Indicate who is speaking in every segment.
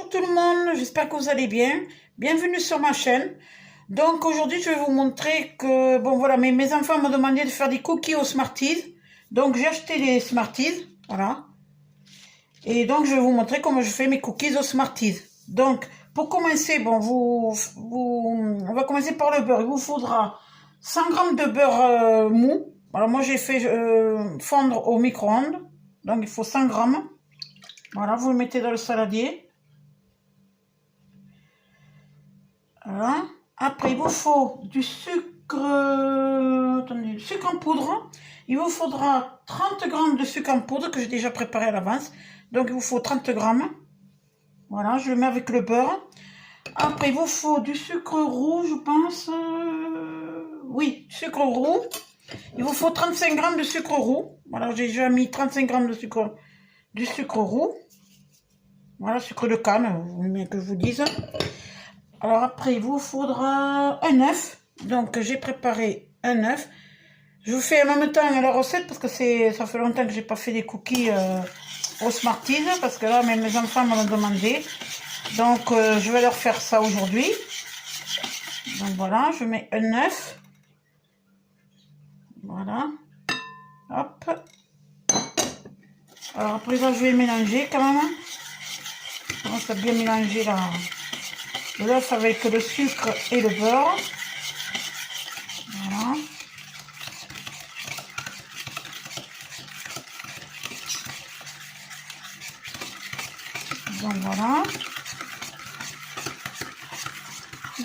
Speaker 1: Bonjour tout le monde, j'espère que vous allez bien. Bienvenue sur ma chaîne. Donc aujourd'hui je vais vous montrer que, bon voilà, mes enfants m'ont demandé de faire des cookies aux Smarties. Donc j'ai acheté les Smarties, voilà. Et donc je vais vous montrer comment je fais mes cookies aux Smarties. Donc pour commencer, bon, on va commencer par le beurre. Il vous faudra 100 g de beurre mou. Alors moi j'ai fait fondre au micro-ondes. Donc il faut 100 g. Voilà, vous le mettez dans le saladier. Voilà. Après, il vous faut du sucre, attendez, du sucre en poudre. Il vous faudra 30 g de sucre en poudre que j'ai déjà préparé à l'avance. Donc, il vous faut 30 g. Voilà, je le mets avec le beurre. Après, il vous faut du sucre roux, je pense. Oui, sucre roux. Il vous faut 35 g de sucre roux. Voilà, j'ai déjà mis 35 g de du sucre roux. Voilà, sucre de canne, que je vous dise. Alors après, il vous faudra un œuf. Donc j'ai préparé un œuf. Je vous fais en même temps la recette parce que ça fait longtemps que j'ai pas fait des cookies aux Smarties. Parce que là, mes enfants m'ont demandé. Donc je vais leur faire ça aujourd'hui. Donc voilà, je mets un œuf. Voilà. Hop. Alors après ça, je vais mélanger quand même. Je commence à bien mélanger l'œuf avec le sucre et le beurre. Voilà. Donc voilà.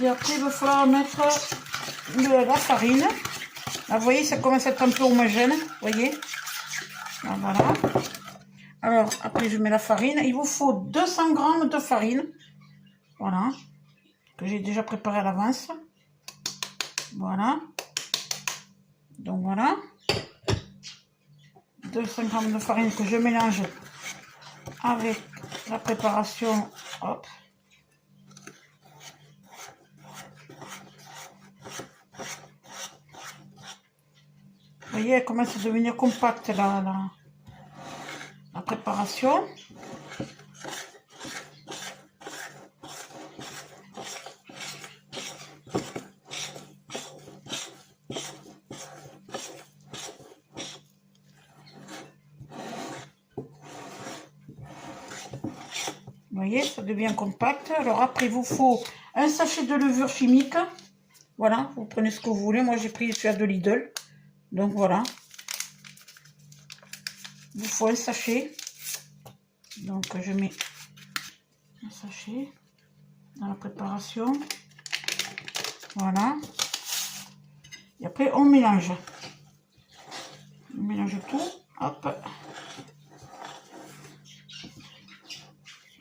Speaker 1: Et après, il va falloir mettre la farine. Là, vous voyez, ça commence à être un peu homogène. Vous voyez. Là, voilà. Alors, après, je mets la farine. Il vous faut 200 g de farine. Voilà. Que j'ai déjà préparé à l'avance. Voilà. Donc, voilà. 200 g de farine que je mélange avec la préparation. Hop. Vous voyez, elle commence à devenir compacte la préparation. Vous voyez, ça devient compact. Alors après, il vous faut un sachet de levure chimique. Voilà, vous prenez ce que vous voulez. Moi, j'ai pris celui de Lidl. Donc voilà. Il vous faut un sachet. Donc je mets un sachet dans la préparation. Voilà. Et après, on mélange. On mélange tout. Hop.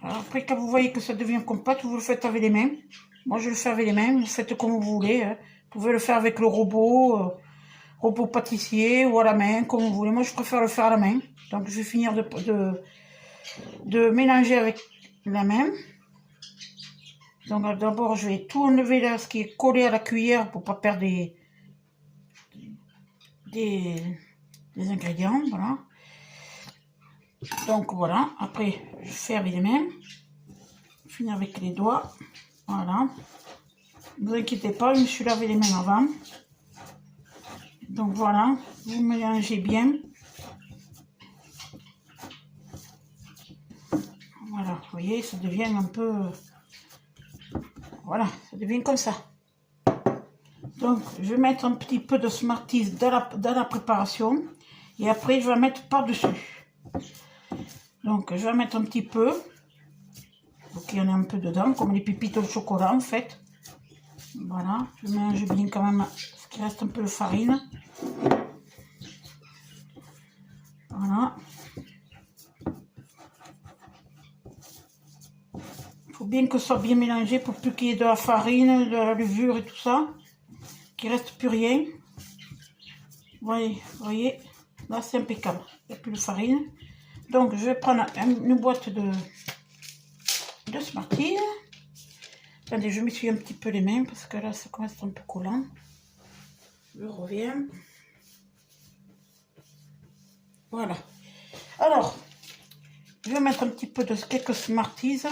Speaker 1: Alors après, quand vous voyez que ça devient compact, vous le faites avec les mains. Moi, je le fais avec les mains. Vous faites comme vous voulez. Hein. Vous pouvez le faire avec le robot pâtissier ou à la main, comme vous voulez. Moi, je préfère le faire à la main. Donc, je vais finir de mélanger avec la main. Donc, d'abord, je vais tout enlever là, ce qui est collé à la cuillère pour ne pas perdre des ingrédients. Voilà. Donc, voilà. Après, je fais avec les mains. Je finis avec les doigts. Voilà. Ne vous inquiétez pas, je me suis lavé les mains avant. Donc voilà, vous mélangez bien. Voilà, vous voyez, ça devient un peu... Voilà, ça devient comme ça. Donc, je vais mettre un petit peu de Smarties dans la préparation. Et après, je vais mettre par-dessus. Donc, je vais mettre un petit peu. Pour qu'il y en ait un peu dedans, comme les pépites au chocolat, en fait. Voilà, je mélange bien quand même, ce qui reste un peu de farine. Voilà. Il faut bien que ce soit bien mélangé pour plus qu'il y ait de la farine, de la levure et tout ça. Qu'il ne reste plus rien. Vous voyez, là c'est impeccable. Il n'y a plus de farine. Donc je vais prendre une boîte de Smarties. Attendez, je m'essuie un petit peu les mains parce que là ça commence à être un peu collant. Je reviens. Voilà. Alors, je vais mettre un petit peu de quelques Smarties.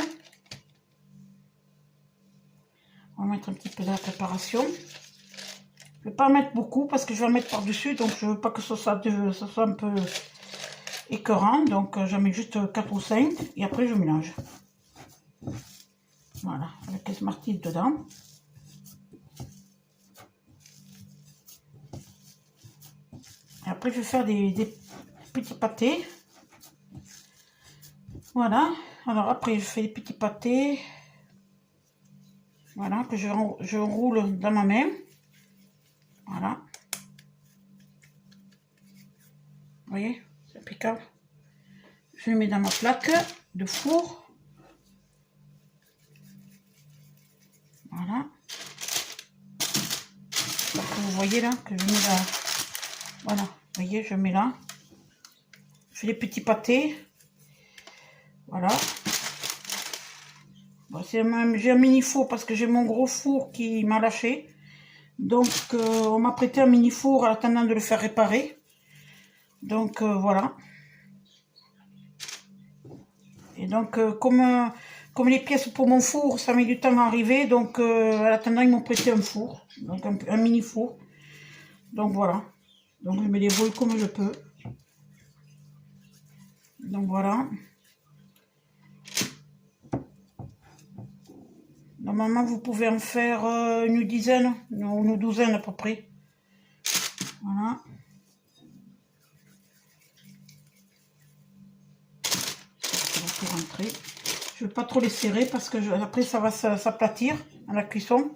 Speaker 1: On va mettre un petit peu de la préparation. Je ne vais pas en mettre beaucoup parce que je vais en mettre par-dessus. Donc je ne veux pas que ça soit un peu écœurant. Donc j'en mets juste 4 ou 5. Et après je mélange. Voilà, avec les Smarties dedans. Et après je vais faire des petits pâtés. Voilà, alors après je fais des petits pâtés. Voilà, que je roule dans ma main. Voilà. Vous voyez, c'est impeccable. Je le mets dans ma plaque de four. Voilà. Donc, vous voyez là que je mets là. Voilà, vous voyez, je mets là. Je fais des petits pâtés. Voilà. Bon, j'ai un mini four parce que j'ai mon gros four qui m'a lâché. Donc, on m'a prêté un mini four en attendant de le faire réparer. Donc, voilà. Et donc, comme les pièces pour mon four, ça met du temps à arriver. Donc, en attendant, ils m'ont prêté un four. Donc, un mini four. Donc, voilà. Donc, je me débrouille comme je peux. Donc, voilà. Normalement, vous pouvez en faire une dizaine, ou une douzaine à peu près. Voilà. Ça va faire rentrer. Je ne vais pas trop les serrer parce que après, ça va s'aplatir à la cuisson.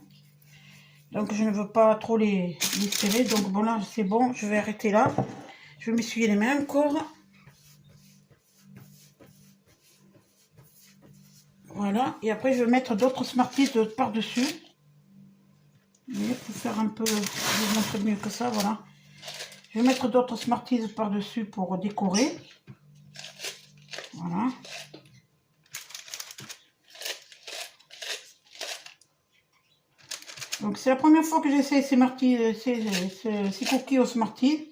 Speaker 1: Donc, je ne veux pas trop les serrer. Donc, bon, là, c'est bon. Je vais arrêter là. Je vais m'essuyer les mains encore. Voilà, et après je vais mettre d'autres Smarties par-dessus. Pour faire un peu, je vais vous montrer mieux que ça, voilà. Je vais mettre d'autres Smarties par-dessus pour décorer. Voilà. Donc c'est la première fois que j'essaie ces cookies aux Smarties.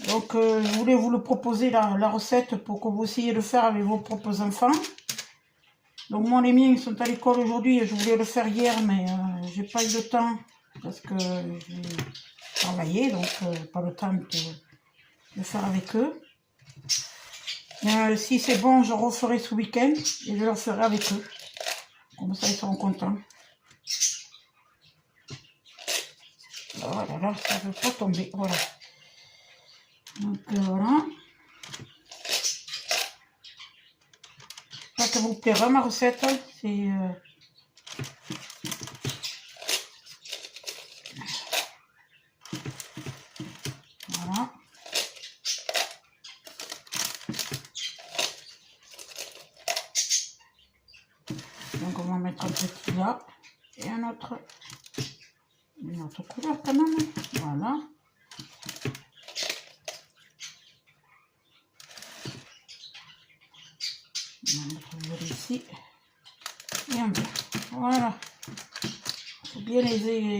Speaker 1: Donc je voulais vous le proposer la recette pour que vous essayiez de le faire avec vos propres enfants. Donc moi les miens ils sont à l'école aujourd'hui et je voulais le faire hier mais j'ai pas eu le temps parce que j'ai travaillé donc pas le temps de le faire avec eux. Si c'est bon je referai ce week-end et je le ferai avec eux. Comme ça ils seront contents. Oh là là, ça ne veut pas tomber, voilà. Donc voilà. Ça vous plaira ma recette, c'est voilà. Donc on va mettre un petit là et une autre couleur quand même. Voilà. On va mettre un vert ici et un vert. Voilà. Il faut bien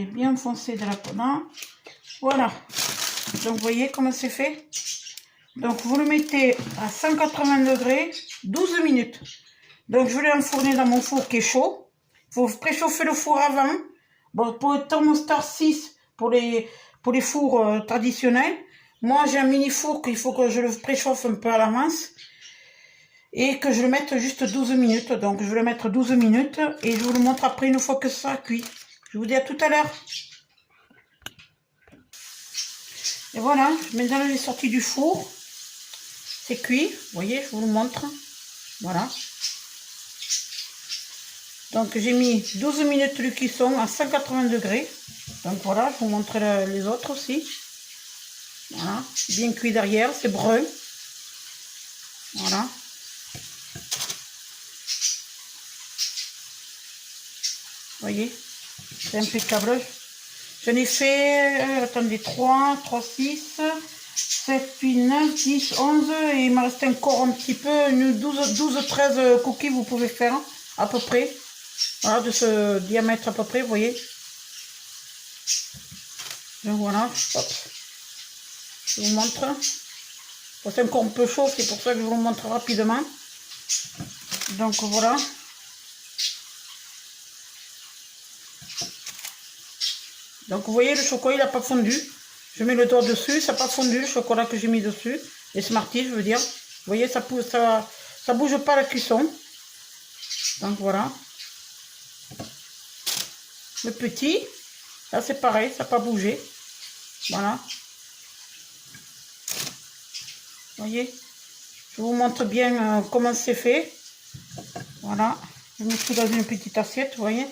Speaker 1: bien foncer de la pendant. Voilà. Donc vous voyez comment c'est fait. Donc vous le mettez à 180 degrés 12 minutes. Donc je vais l'enfourner dans mon four qui est chaud. Il faut préchauffer le four avant. Bon, pour le thermostat 6 pour les fours traditionnels. Moi j'ai un mini four qu'il faut que je le préchauffe un peu à l'avance. Et que je le mette juste 12 minutes. Donc je vais le mettre 12 minutes. Et je vous le montre après une fois que ça a cuit. Je vous dis à tout à l'heure. Et voilà, maintenant j'ai sorti du four. C'est cuit, vous voyez, je vous le montre. Voilà. Donc j'ai mis 12 minutes de cuisson à 180 degrés. Donc voilà, je vous montre les autres aussi. Voilà, bien cuit derrière, c'est brun. Voilà. Vous voyez, c'est impeccable. J'en ai fait, attendez, 3, 6, 7, 8, 9, 10, 11. Et il m'en reste encore un petit peu, 12, 13 cookies vous pouvez faire, à peu près. Voilà, de ce diamètre à peu près, vous voyez. Donc voilà, hop. Je vous montre. C'est encore un peu chaud, c'est pour ça que je vous le montre rapidement. Donc voilà. Donc vous voyez, le chocolat il n'a pas fondu. Je mets le doigt dessus, ça n'a pas fondu le chocolat que j'ai mis dessus. Les Smarties, je veux dire. Vous voyez, ça bouge pas la cuisson. Donc voilà. Le petit, là c'est pareil, ça n'a pas bougé. Voilà. Vous voyez, je vous montre bien comment c'est fait. Voilà. Je mets tout dans une petite assiette, vous voyez.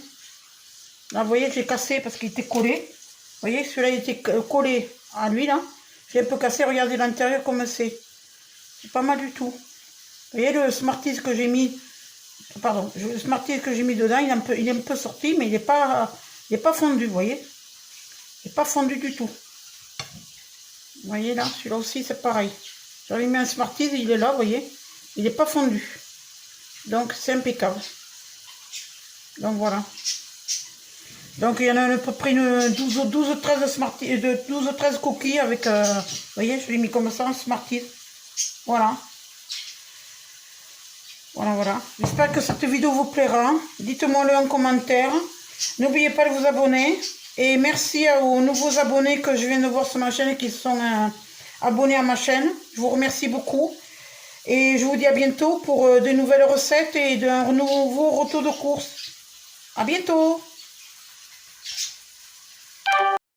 Speaker 1: Là, vous voyez, j'ai cassé parce qu'il était collé. Vous voyez, celui-là, il était collé à lui, là. J'ai un peu cassé, regardez l'intérieur comme c'est. C'est pas mal du tout. Vous voyez, le Smarties que j'ai mis... Pardon, le Smarties que j'ai mis dedans, il est un peu sorti, mais il n'est pas fondu, vous voyez. Il n'est pas fondu du tout. Vous voyez, là, celui-là aussi, c'est pareil. J'avais mis un Smarties, il est là, vous voyez. Il n'est pas fondu. Donc, c'est impeccable. Donc, voilà. Donc, il y en a à peu près 12-13 coquilles avec... vous voyez, je l'ai mis comme ça, en Smarties. Voilà. Voilà, voilà. J'espère que cette vidéo vous plaira. Dites-moi-le en commentaire. N'oubliez pas de vous abonner. Et merci aux nouveaux abonnés que je viens de voir sur ma chaîne et qui sont abonnés à ma chaîne. Je vous remercie beaucoup. Et je vous dis à bientôt pour de nouvelles recettes et d'un nouveau retour de course. À bientôt!